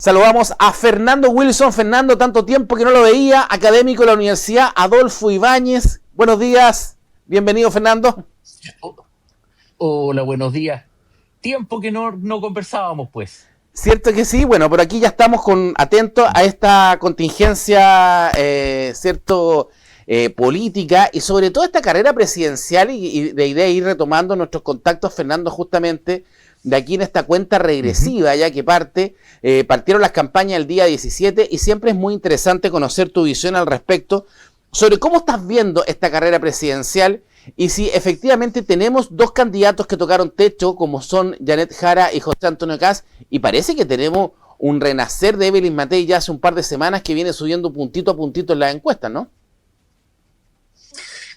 Saludamos a Fernando Wilson. Fernando, tanto tiempo que no lo veía, académico de la Universidad Adolfo Ibáñez. Buenos días, bienvenido Fernando. Hola, buenos días. Tiempo que no conversábamos, pues. Cierto que sí, bueno, por aquí ya estamos atentos a esta contingencia, política y sobre todo esta carrera presidencial y de idea de ir retomando nuestros contactos, Fernando, justamente de aquí en esta cuenta regresiva, ya que partieron las campañas el día 17 y siempre es muy interesante conocer tu visión al respecto sobre cómo estás viendo esta carrera presidencial y si efectivamente tenemos dos candidatos que tocaron techo, como son Janet Jara y José Antonio Kast, y parece que tenemos un renacer de Evelyn Matei ya hace un par de semanas que viene subiendo puntito a puntito en las encuestas, ¿no?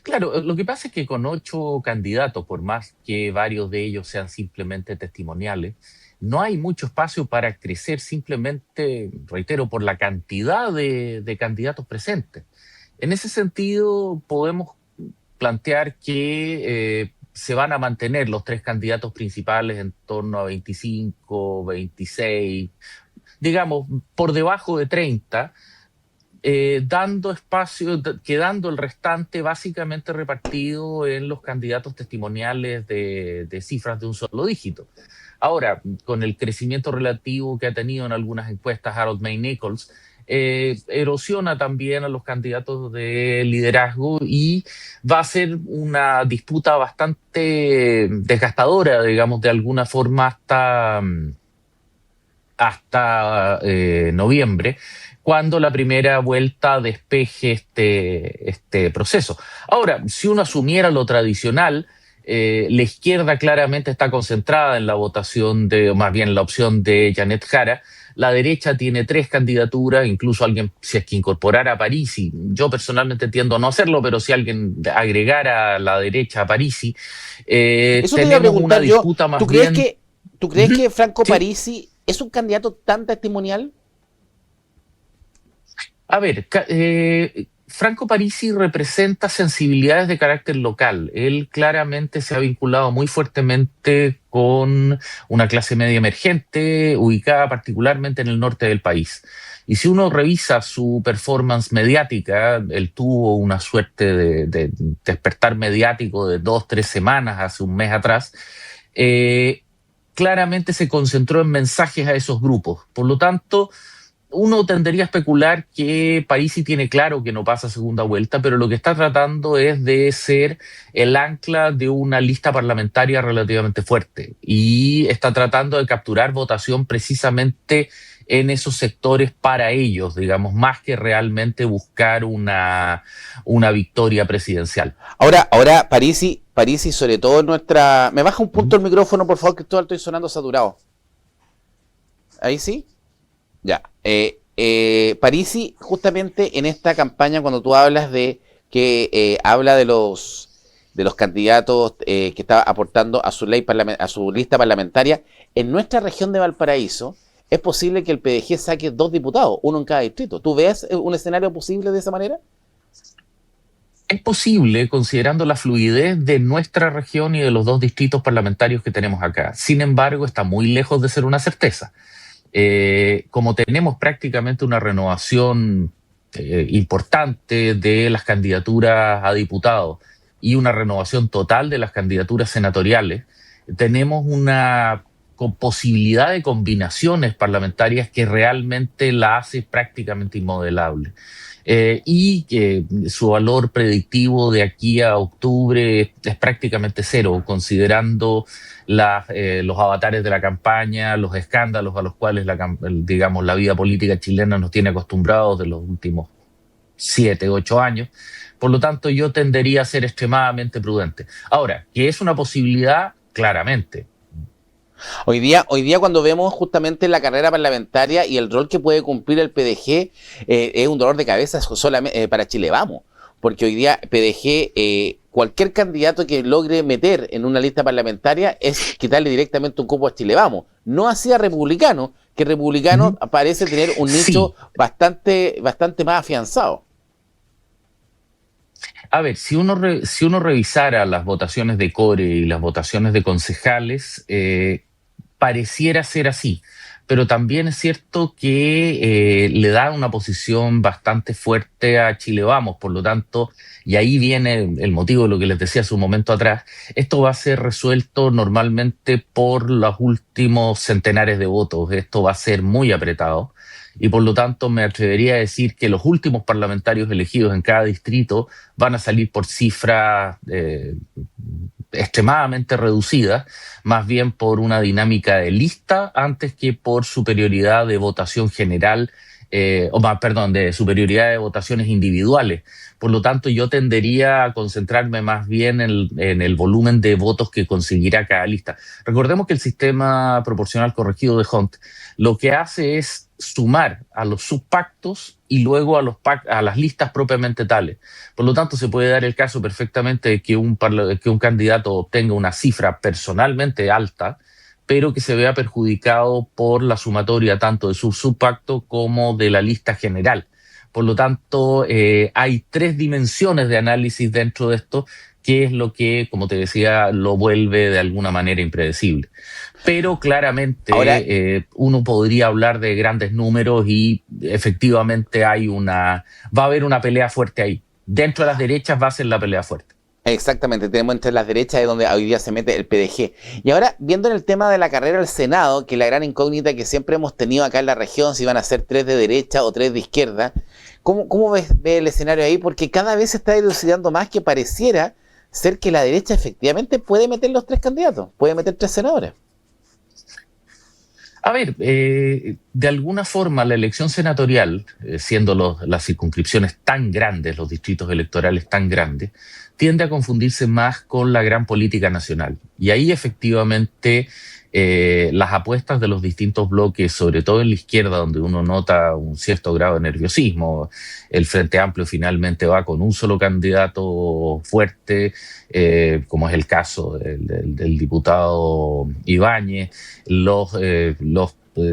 Claro, lo que pasa es que con 8 candidatos, por más que varios de ellos sean simplemente testimoniales, no hay mucho espacio para crecer simplemente, reitero, por la cantidad de candidatos presentes. En ese sentido, podemos plantear que se van a mantener los 3 candidatos principales en torno a 25, 26, digamos, por debajo de 30, dando espacio, quedando el restante básicamente repartido en los candidatos testimoniales de cifras de un solo dígito. Ahora, con el crecimiento relativo que ha tenido en algunas encuestas Harold May Nichols, erosiona también a los candidatos de liderazgo y va a ser una disputa bastante desgastadora, digamos, de alguna forma hasta noviembre, cuando la primera vuelta despeje este proceso. Ahora, si uno asumiera lo tradicional, la izquierda claramente está concentrada en la votación o más bien la opción de Janet Jara. La derecha tiene 3 candidaturas, incluso alguien, si es que incorporara a Parisi, yo personalmente tiendo a no hacerlo, pero si alguien agregara a la derecha a Parisi, Eso te iba a tenemos una preguntar yo. disputa ¿Tú más crees bien. que, tú crees que Franco Sí. Parisi es un candidato tan testimonial? A ver, Franco Parisi representa sensibilidades de carácter local. Él claramente se ha vinculado muy fuertemente con una clase media emergente, ubicada particularmente en el norte del país. Y si uno revisa su performance mediática, él tuvo una suerte de despertar mediático de 2, 3 semanas, hace un mes atrás. eh, Claramente se concentró en mensajes a esos grupos. Por lo tanto, uno tendería a especular que Parisi tiene claro que no pasa segunda vuelta, pero lo que está tratando es de ser el ancla de una lista parlamentaria relativamente fuerte y está tratando de capturar votación precisamente en esos sectores para ellos, digamos, más que realmente buscar una victoria presidencial. Ahora Parisi, sobre todo en nuestra... ¿Me baja un punto el micrófono, por favor, que estoy sonando saturado? ¿Ahí sí? Ya. Parisi, justamente en esta campaña, cuando tú hablas de que habla de los candidatos que está aportando a a su lista parlamentaria, en nuestra región de Valparaíso es posible que el PDG saque 2 diputados, uno en cada distrito. ¿Tú ves un escenario posible de esa manera? Es posible, considerando la fluidez de nuestra región y de los 2 distritos parlamentarios que tenemos acá. Sin embargo, está muy lejos de ser una certeza. Como tenemos prácticamente una renovación importante de las candidaturas a diputados y una renovación total de las candidaturas senatoriales, tenemos una posibilidad de combinaciones parlamentarias que realmente la hace prácticamente inmodelable. Y que su valor predictivo de aquí a octubre es prácticamente cero, considerando los avatares de la campaña, los escándalos a los cuales digamos, la vida política chilena nos tiene acostumbrados de los últimos 7, 8 años. Por lo tanto, yo tendería a ser extremadamente prudente. Ahora, que es una posibilidad, claramente. Hoy día cuando vemos justamente la carrera parlamentaria y el rol que puede cumplir el PDG, es un dolor de cabeza solamente para Chile Vamos, porque hoy día PDG, cualquier candidato que logre meter en una lista parlamentaria es quitarle directamente un cupo a Chile Vamos, no así a Republicano, que Republicano parece tener un nicho Sí. bastante más afianzado. A ver, si uno revisara las votaciones de core y las votaciones de concejales, pareciera ser así. pero también es cierto que le da una posición bastante fuerte a Chile Vamos. Por lo tanto, y ahí viene el motivo de lo que les decía hace un momento atrás, esto va a ser resuelto normalmente por los últimos centenares de votos. Esto va a ser muy apretado. Y por lo tanto me atrevería a decir que los últimos parlamentarios elegidos en cada distrito van a salir por cifras extremadamente reducidas, más bien por una dinámica de lista antes que por superioridad de votación general, o más, perdón, de superioridad de votaciones individuales. Por lo tanto, yo tendería a concentrarme más bien en el volumen de votos que conseguirá cada lista. Recordemos que el sistema proporcional corregido de Hunt lo que hace es sumar a los subpactos y luego a las listas propiamente tales. Por lo tanto, se puede dar el caso perfectamente de que un candidato obtenga una cifra personalmente alta, pero que se vea perjudicado por la sumatoria tanto de su subpacto como de la lista general. Por lo tanto, hay tres dimensiones de análisis dentro de esto, que es lo que, como te decía, lo vuelve de alguna manera impredecible. Pero claramente Ahora, uno podría hablar de grandes números y efectivamente va a haber una pelea fuerte ahí. Dentro de las derechas va a ser la pelea fuerte. exactamente, tenemos entre las derechas de donde hoy día se mete el PDG. Y ahora, viendo en el tema de la carrera al Senado, que es la gran incógnita que siempre hemos tenido acá en la región, si van a ser 3 de derecha o 3 de izquierda, ¿cómo ves el escenario ahí? Porque cada vez se está dilucidando más que pareciera ser que la derecha efectivamente puede meter los 3 candidatos, puede meter 3 senadores. A ver, de alguna forma la elección senatorial, siendo las circunscripciones tan grandes, los distritos electorales tan grandes, tiende a confundirse más con la gran política nacional. Y ahí efectivamente las apuestas de los distintos bloques, sobre todo en la izquierda, donde uno nota un cierto grado de nerviosismo, el Frente Amplio finalmente va con un solo candidato fuerte, como es el caso del diputado Ibáñez. Los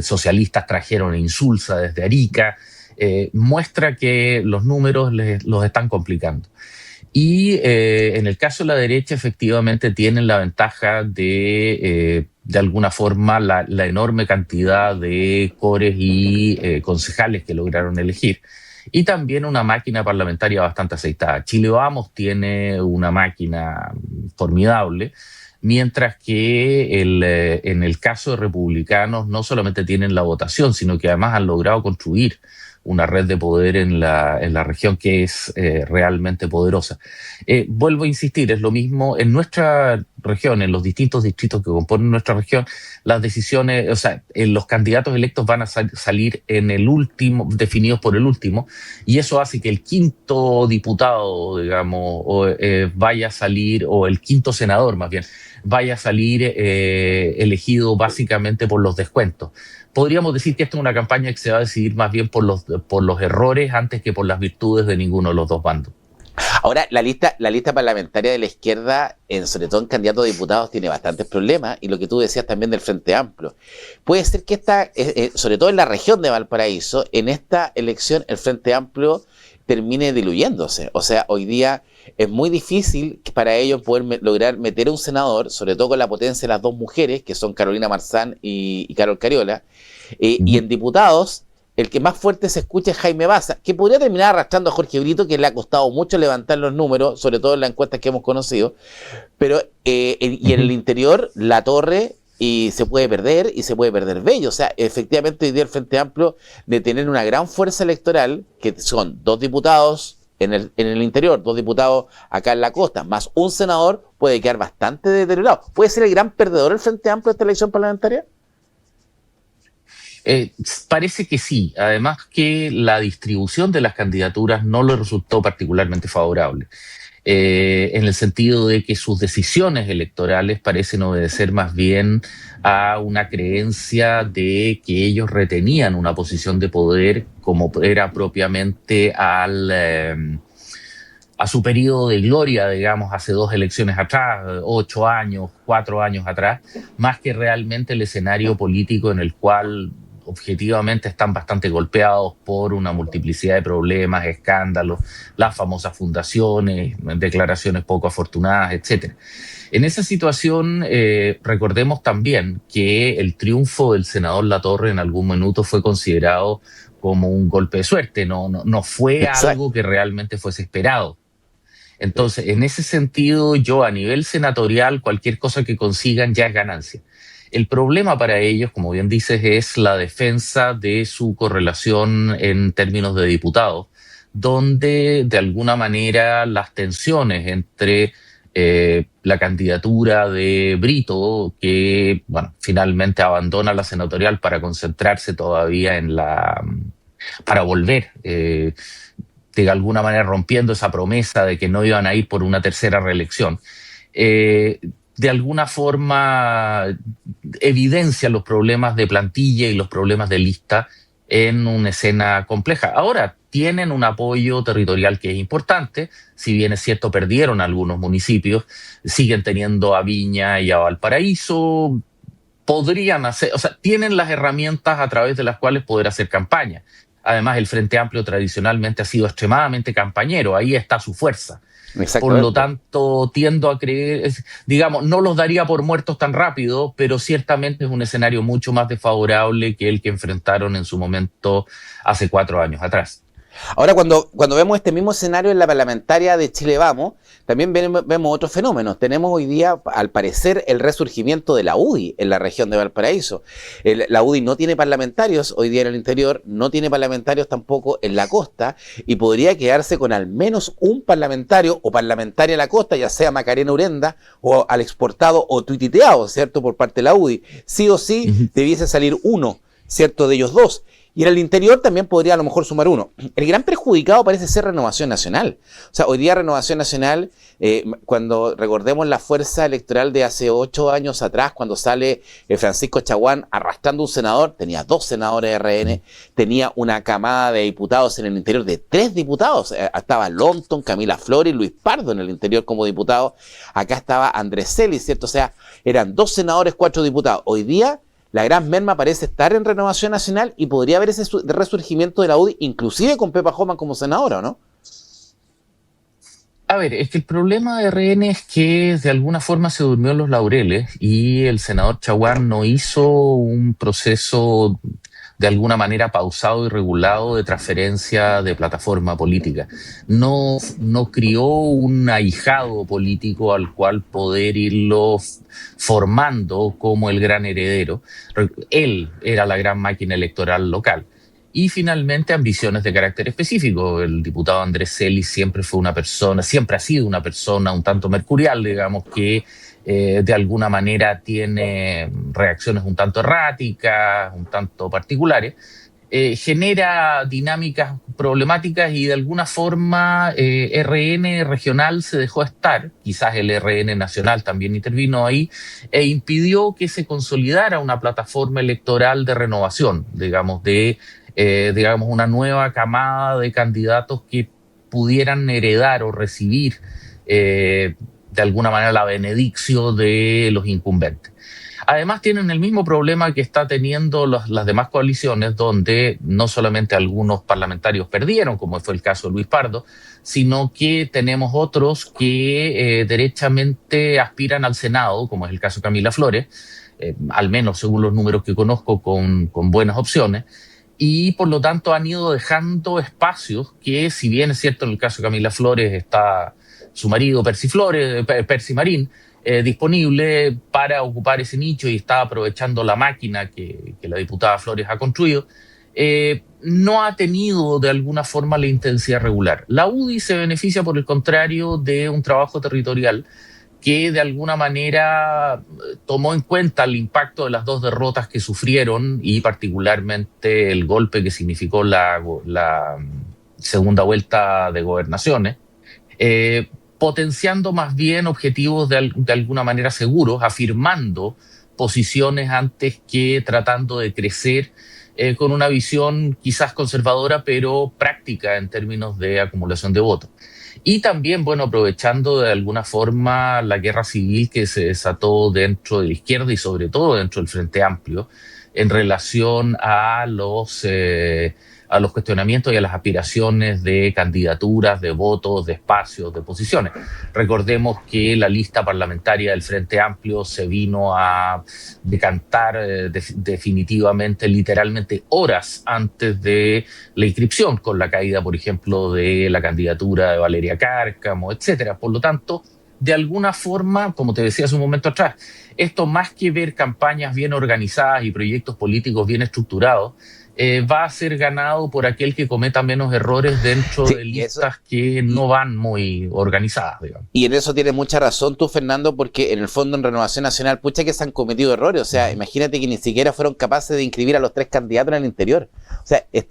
socialistas trajeron Insulza desde Arica, muestra que los números los están complicando. Y en el caso de la derecha, efectivamente tienen la ventaja de alguna forma, la enorme cantidad de cores y concejales que lograron elegir. Y también una máquina parlamentaria bastante aceitada. Chile Vamos tiene una máquina formidable, mientras que en el caso de republicanos no solamente tienen la votación, sino que además han logrado construir una red de poder en la región que es realmente poderosa. Vuelvo a insistir, es lo mismo en nuestra región, en los distintos distritos que componen nuestra región, las decisiones, o sea, los candidatos electos van a salir en el último, definidos por el último, y eso hace que el quinto diputado, digamos, vaya a salir, o el quinto senador más bien, vaya a salir elegido básicamente por los descuentos. Podríamos decir que esta es una campaña que se va a decidir más bien por los errores antes que por las virtudes de ninguno de los dos bandos. Ahora, la lista parlamentaria de la izquierda, sobre todo en candidatos a diputados, tiene bastantes problemas, y lo que tú decías también del Frente Amplio. Puede ser que sobre todo en la región de Valparaíso, en esta elección el Frente Amplio termine diluyéndose. O sea, hoy día es muy difícil para ellos poder lograr meter a un senador, sobre todo con la potencia de las dos mujeres, que son Carolina Marzán y Carol Cariola, y en diputados, el que más fuerte se escucha es Jaime Baza, que podría terminar arrastrando a Jorge Brito, que le ha costado mucho levantar los números, sobre todo en las encuestas que hemos conocido, pero y en el interior, La Torre, y se puede perder Bello. O sea, efectivamente hoy día el Frente Amplio, de tener una gran fuerza electoral, que son 2 diputados en el interior, 2 diputados acá en la costa, más un senador, puede quedar bastante deteriorado. ¿Puede ser el gran perdedor el Frente Amplio de esta elección parlamentaria? Parece que sí, además que la distribución de las candidaturas no le resultó particularmente favorable, en el sentido de que sus decisiones electorales parecen obedecer más bien a una creencia de que ellos retenían una posición de poder como era propiamente a su periodo de gloria, digamos, hace 2 elecciones atrás, 8 años, 4 años atrás, más que realmente el escenario político en el cual objetivamente están bastante golpeados por una multiplicidad de problemas, escándalos, las famosas fundaciones, declaraciones poco afortunadas, etcétera. En esa situación, recordemos también que el triunfo del senador Latorre en algún minuto fue considerado como un golpe de suerte, no fue algo que realmente fuese esperado. Entonces, en ese sentido, yo a nivel senatorial, cualquier cosa que consigan ya es ganancia. El problema para ellos, como bien dices, es la defensa de su correlación en términos de diputados, donde de alguna manera las tensiones entre la candidatura de Brito, que bueno, finalmente abandona la senatorial para concentrarse todavía en para volver, de alguna manera rompiendo esa promesa de que no iban a ir por una tercera reelección, de alguna forma evidencia los problemas de plantilla y los problemas de lista en una escena compleja. Ahora, tienen un apoyo territorial que es importante, si bien es cierto perdieron algunos municipios, siguen teniendo a Viña y a Valparaíso, podrían hacer, o sea, tienen las herramientas a través de las cuales poder hacer campaña. Además, el Frente Amplio tradicionalmente ha sido extremadamente campañero, ahí está su fuerza. Por lo tanto, tiendo a creer, digamos, no los daría por muertos tan rápido, pero ciertamente es un escenario mucho más desfavorable que el que enfrentaron en su momento hace 4 años atrás. Ahora, cuando vemos este mismo escenario en la parlamentaria de Chile Vamos, también vemos otros fenómenos. Tenemos hoy día, al parecer, el resurgimiento de la UDI en la región de Valparaíso. La UDI no tiene parlamentarios hoy día en el interior, no tiene parlamentarios tampoco en la costa, y podría quedarse con al menos un parlamentario o parlamentaria en la costa, ya sea Macarena Urenda o al exportado o tuiteado, ¿cierto?, por parte de la UDI. Sí o sí debiese salir uno, ¿cierto?, de ellos dos. Y en el interior también podría a lo mejor sumar uno. El gran perjudicado parece ser Renovación Nacional. O sea, hoy día Renovación Nacional, cuando recordemos la fuerza electoral de hace 8 años atrás, cuando sale Francisco Chaguán arrastrando un senador, tenía 2 senadores de RN, tenía una camada de diputados en el interior de 3 diputados. Estaba Longton, Camila Flores y Luis Pardo en el interior como diputados. Acá estaba Andrés Celis, ¿cierto? O sea, eran 2 senadores, 4 diputados. Hoy día la gran merma parece estar en Renovación Nacional y podría haber ese resurgimiento de la UDI, inclusive con Pepa Hoffmann como senadora, ¿o no? A ver, es que el problema de RN es que de alguna forma se durmió en los laureles y el senador Chaguán no hizo un proceso de alguna manera pausado y regulado de transferencia de plataforma política. No crió un ahijado político al cual poder irlo formando como el gran heredero. Él era la gran máquina electoral local. Y finalmente ambiciones de carácter específico. El diputado Andrés Celis siempre ha sido una persona un tanto mercurial, digamos, que de alguna manera tiene reacciones un tanto erráticas, un tanto particulares, genera dinámicas problemáticas y de alguna forma RN regional se dejó estar, quizás el RN nacional también intervino ahí, e impidió que se consolidara una plataforma electoral de renovación, digamos, digamos una nueva camada de candidatos que pudieran heredar o recibir de alguna manera la benedicción de los incumbentes. Además tienen el mismo problema que está teniendo las demás coaliciones, donde no solamente algunos parlamentarios perdieron, como fue el caso de Luis Pardo, sino que tenemos otros que derechamente aspiran al Senado, como es el caso de Camila Flores, al menos según los números que conozco, con buenas opciones, y por lo tanto han ido dejando espacios que, si bien es cierto en el caso de Camila Flores está su marido Percy Marín, disponible para ocupar ese nicho y está aprovechando la máquina que la diputada Flores ha construido, no ha tenido de alguna forma la intensidad regular. La UDI se beneficia, por el contrario, de un trabajo territorial que de alguna manera tomó en cuenta el impacto de las 2 derrotas que sufrieron y particularmente el golpe que significó la segunda vuelta de gobernaciones, potenciando más bien objetivos de alguna manera seguros, afirmando posiciones antes que tratando de crecer con una visión quizás conservadora, pero práctica en términos de acumulación de votos. Y también, bueno, aprovechando de alguna forma la guerra civil que se desató dentro de la izquierda y sobre todo dentro del Frente Amplio, en relación a los cuestionamientos y a las aspiraciones de candidaturas, de votos, de espacios, de posiciones. Recordemos que la lista parlamentaria del Frente Amplio se vino a decantar definitivamente, literalmente horas antes de la inscripción, con la caída, por ejemplo, de la candidatura de Valeria Cárcamo, etcétera. Por lo tanto, de alguna forma, como te decía hace un momento atrás, esto más que ver campañas bien organizadas y proyectos políticos bien estructurados, va a ser ganado por aquel que cometa menos errores dentro de listas que no van muy organizadas, digamos. Y en eso tienes mucha razón tú, Fernando, porque en el fondo en Renovación Nacional, pucha que se han cometido errores. O sea, imagínate que ni siquiera fueron capaces de inscribir a los 3 candidatos en el interior. O sea, es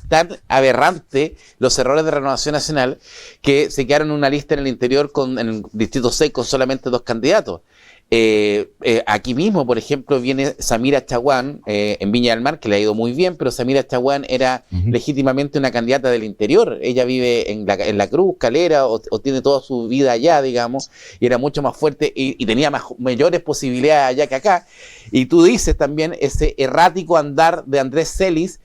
tan aberrante los errores de Renovación Nacional que se quedaron en una lista en el interior, en el Distrito 6, con solamente 2 candidatos. Aquí mismo, por ejemplo, viene Samira Chaguán en Viña del Mar, que le ha ido muy bien, pero Samira Chaguán era legítimamente una candidata del interior. Ella vive en la Cruz, Calera, o tiene toda su vida allá, digamos, y era mucho más fuerte y tenía mayores posibilidades allá que acá. Y tú dices también ese errático andar de Andrés Celis,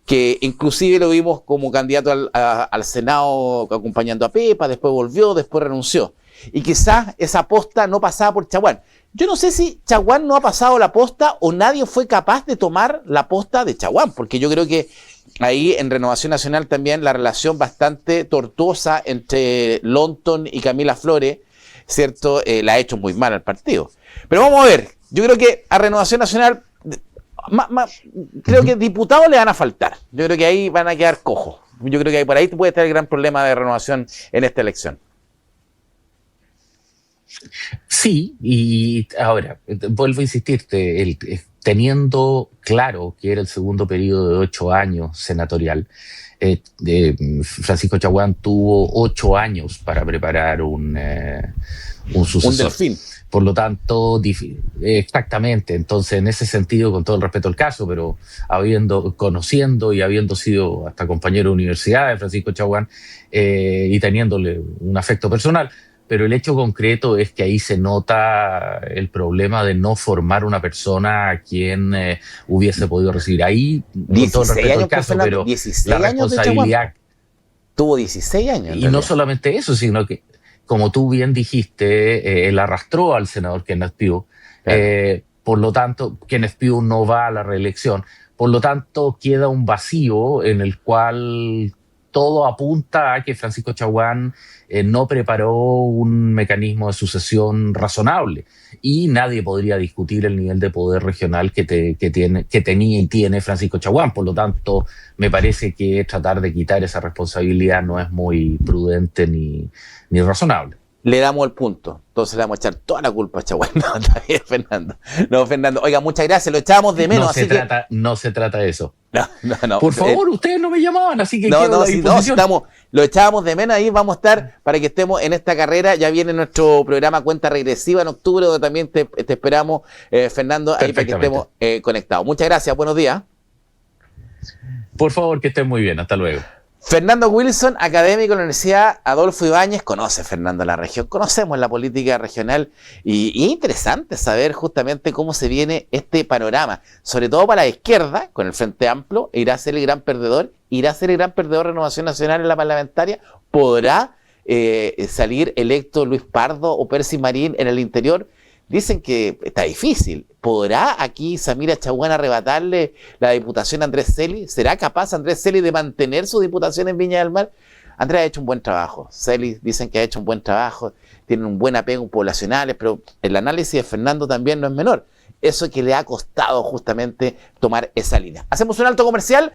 que inclusive lo vimos como candidato al Senado acompañando a Pepa, después volvió, después renunció. Y quizás esa posta no pasaba por Chaguán. Yo no sé si Chaguán no ha pasado la posta o nadie fue capaz de tomar la posta de Chaguán, porque yo creo que ahí en Renovación Nacional también la relación bastante tortuosa entre Longton y Camila Flores, ¿cierto? La ha hecho muy mal al partido. Pero vamos a ver, yo creo que a Renovación Nacional, creo que diputados le van a faltar. Yo creo que ahí van a quedar cojos. Yo creo que ahí por ahí puede estar el gran problema de Renovación en esta elección. Sí, y ahora, vuelvo a insistirte, teniendo claro que era el segundo periodo de 8 años senatorial, Francisco Chaguán tuvo 8 años para preparar un sucesor. Un delfín. Por lo tanto, exactamente. Entonces, en ese sentido, con todo el respeto al caso, pero conociendo y habiendo sido hasta compañero de universidad de Francisco Chaguán y teniéndole un afecto personal, pero el hecho concreto es que ahí se nota el problema de no formar una persona a quien hubiese podido recibir. Ahí, con todo el respeto al caso, pero la responsabilidad... Tuvo 16 años. Y no solamente eso, sino que, como tú bien dijiste, él arrastró al senador Kenneth Pugh. Claro. Por lo tanto, Kenneth Pugh no va a la reelección. Por lo tanto, queda un vacío en el cual todo apunta a que Francisco Chaguán no preparó un mecanismo de sucesión razonable y nadie podría discutir el nivel de poder regional que tenía y tiene Francisco Chaguán. Por lo tanto, me parece que tratar de quitar esa responsabilidad no es muy prudente ni razonable. Le damos el punto. Entonces le vamos a echar toda la culpa a Chaguán. No, está bien, Fernando. No, Fernando. Oiga, muchas gracias. Lo echábamos de menos. No se trata de eso. No. Por favor, ustedes no me llamaban, así que lo echábamos de menos. Ahí vamos a estar para que estemos en esta carrera. Ya viene nuestro programa Cuenta Regresiva en octubre, donde también te esperamos, Fernando, ahí para que estemos conectados. Muchas gracias. Buenos días. Por favor, que estén muy bien. Hasta luego. Fernando Wilson, académico de la Universidad Adolfo Ibáñez. Conoce, Fernando, la región. Conocemos la política regional y interesante saber justamente cómo se viene este panorama. Sobre todo para la izquierda, con el Frente Amplio, irá a ser el gran perdedor. Irá a ser el gran perdedor Renovación Nacional en la parlamentaria. ¿Podrá salir electo Luis Pardo o Percy Marín en el interior? Dicen que está difícil. ¿Podrá aquí Samira Chaguán arrebatarle la diputación a Andrés Celis? ¿Será capaz Andrés Celis de mantener su diputación en Viña del Mar? Andrés ha hecho un buen trabajo. Celis dicen que ha hecho un buen trabajo. Tienen un buen apego poblacionales, pero el análisis de Fernando también no es menor. Eso que le ha costado justamente tomar esa línea. Hacemos un alto comercial.